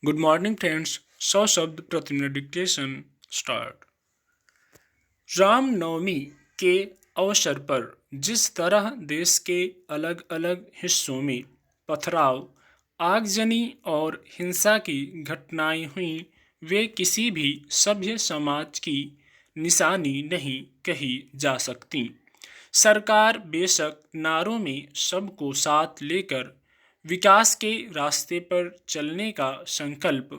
Good morning friends. 100 शब्द प्रति minute dictation start. Ramnavami के अवसर पर जिस तरह देश के अलग अलग हिस्सों में पथराव, आगजनी और हिंसा की घटनाएं हुई, वे किसी भी सभ्य समाज की निशानी नहीं कही जा सकती। सरकार बेशक नारों में सबको साथ लेकर विकास के रास्ते पर चलने का संकल्प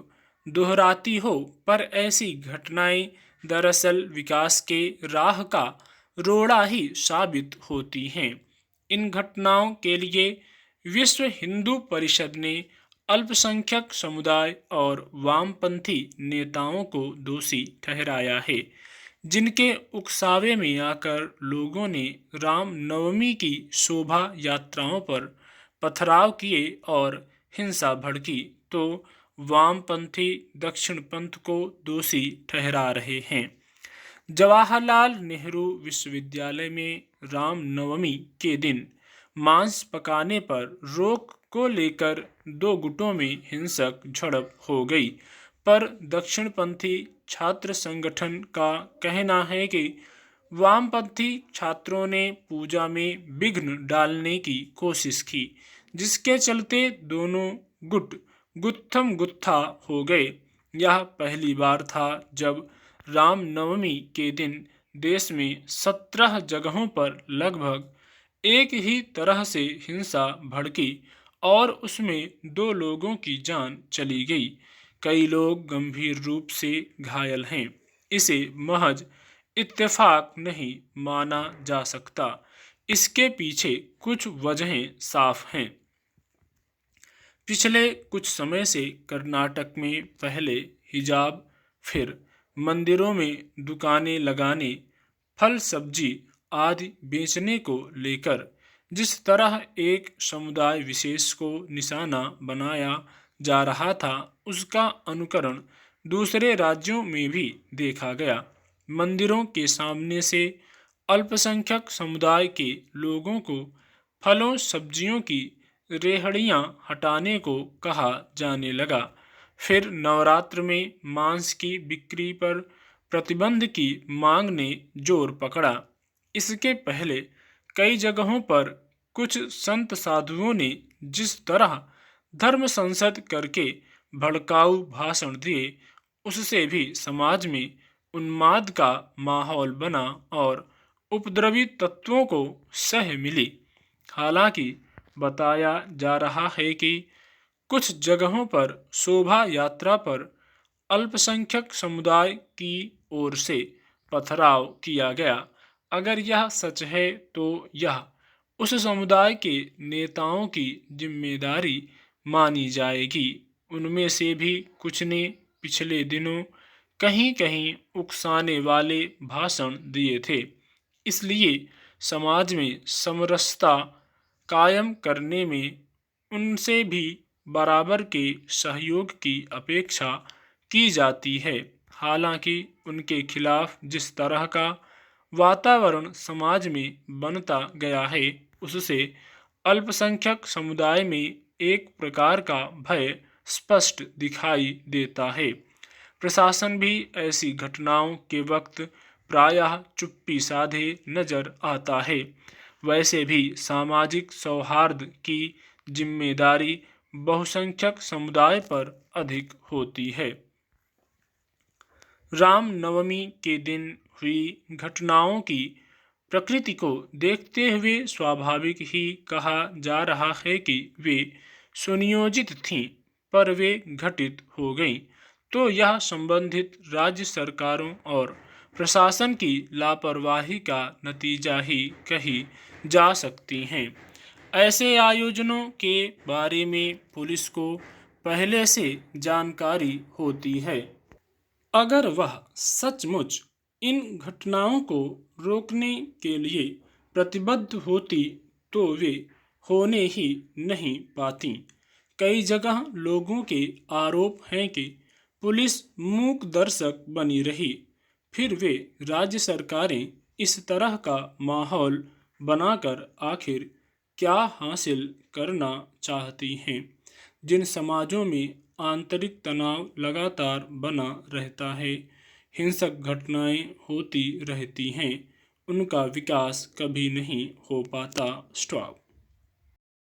दोहराती हो, पर ऐसी घटनाएं दरअसल विकास के राह का रोड़ा ही साबित होती हैं। इन घटनाओं के लिए विश्व हिंदू परिषद ने अल्पसंख्यक समुदाय और वामपंथी नेताओं को दोषी ठहराया है, जिनके उकसावे में आकर लोगों ने राम नवमी की शोभा यात्राओं पर पथराव किए और हिंसा भड़की, तो वामपंथी दक्षिण पंथ को दोषी ठहरा रहे हैं। जवाहरलाल नेहरू विश्वविद्यालय में रामनवमी के दिन मांस पकाने पर रोक को लेकर दो गुटों में हिंसक झड़प हो गई, पर दक्षिणपंथी छात्र संगठन का कहना है कि वामपंथी छात्रों ने पूजा में विघ्न डालने की कोशिश की, जिसके चलते दोनों गुट गुत्थम गुत्था हो गए। यह पहली बार था जब रामनवमी के दिन देश में 17 जगहों पर लगभग एक ही तरह से हिंसा भड़की और उसमें 2 लोगों की जान चली गई। कई लोग गंभीर रूप से घायल हैं। इसे महज इत्तेफाक नहीं माना जा सकता, इसके पीछे कुछ वजहें साफ हैं। पिछले कुछ समय से कर्नाटक में पहले हिजाब, फिर मंदिरों में दुकानें लगाने, फल सब्जी आदि बेचने को लेकर जिस तरह एक समुदाय विशेष को निशाना बनाया जा रहा था, उसका अनुकरण दूसरे राज्यों में भी देखा गया। मंदिरों के सामने से अल्पसंख्यक समुदाय के लोगों को फलों सब्जियों की रेहड़ियां हटाने को कहा जाने लगा। फिर नवरात्र में मांस की बिक्री पर प्रतिबंध की मांग ने जोर पकड़ा। इसके पहले कई जगहों पर कुछ संत साधुओं ने जिस तरह धर्म संसद करके भड़काऊ भाषण दिए, उससे भी समाज में उन्माद का माहौल बना और उपद्रवी तत्वों को सह मिली। हालांकि बताया जा रहा है कि कुछ जगहों पर शोभा यात्रा पर अल्पसंख्यक समुदाय की ओर से पथराव किया गया। अगर यह सच है तो यह उस समुदाय के नेताओं की जिम्मेदारी मानी जाएगी। उनमें से भी कुछ ने पिछले दिनों कहीं कहीं उकसाने वाले भाषण दिए थे। इसलिए समाज में समरसता कायम करने में उनसे भी बराबर के सहयोग की अपेक्षा की जाती है। हालांकि उनके खिलाफ जिस तरह का वातावरण समाज में बनता गया है, उससे अल्पसंख्यक समुदाय में एक प्रकार का भय स्पष्ट दिखाई देता है। प्रशासन भी ऐसी घटनाओं के वक्त प्रायः चुप्पी साधे नजर आता है। वैसे भी सामाजिक सौहार्द की जिम्मेदारी बहुसंख्यक समुदाय पर अधिक होती है। रामनवमी के दिन हुई घटनाओं की प्रकृति को देखते हुए स्वाभाविक ही कहा जा रहा है कि वे सुनियोजित थीं, पर वे घटित हो गईं, तो यह संबंधित राज्य सरकारों और प्रशासन की लापरवाही का नतीजा ही कही जा सकती हैं। ऐसे आयोजनों के बारे में पुलिस को पहले से जानकारी होती है। अगर वह सचमुच इन घटनाओं को रोकने के लिए प्रतिबद्ध होती, तो वे होने ही नहीं पाती। कई जगह लोगों के आरोप हैं कि पुलिस मूक दर्शक बनी रही, फिर वे राज्य सरकारें इस तरह का माहौल बनाकर आखिर क्या हासिल करना चाहती हैं। जिन समाजों में आंतरिक तनाव लगातार बना रहता है, हिंसक घटनाएं होती रहती हैं, उनका विकास कभी नहीं हो पाता। स्टॉप।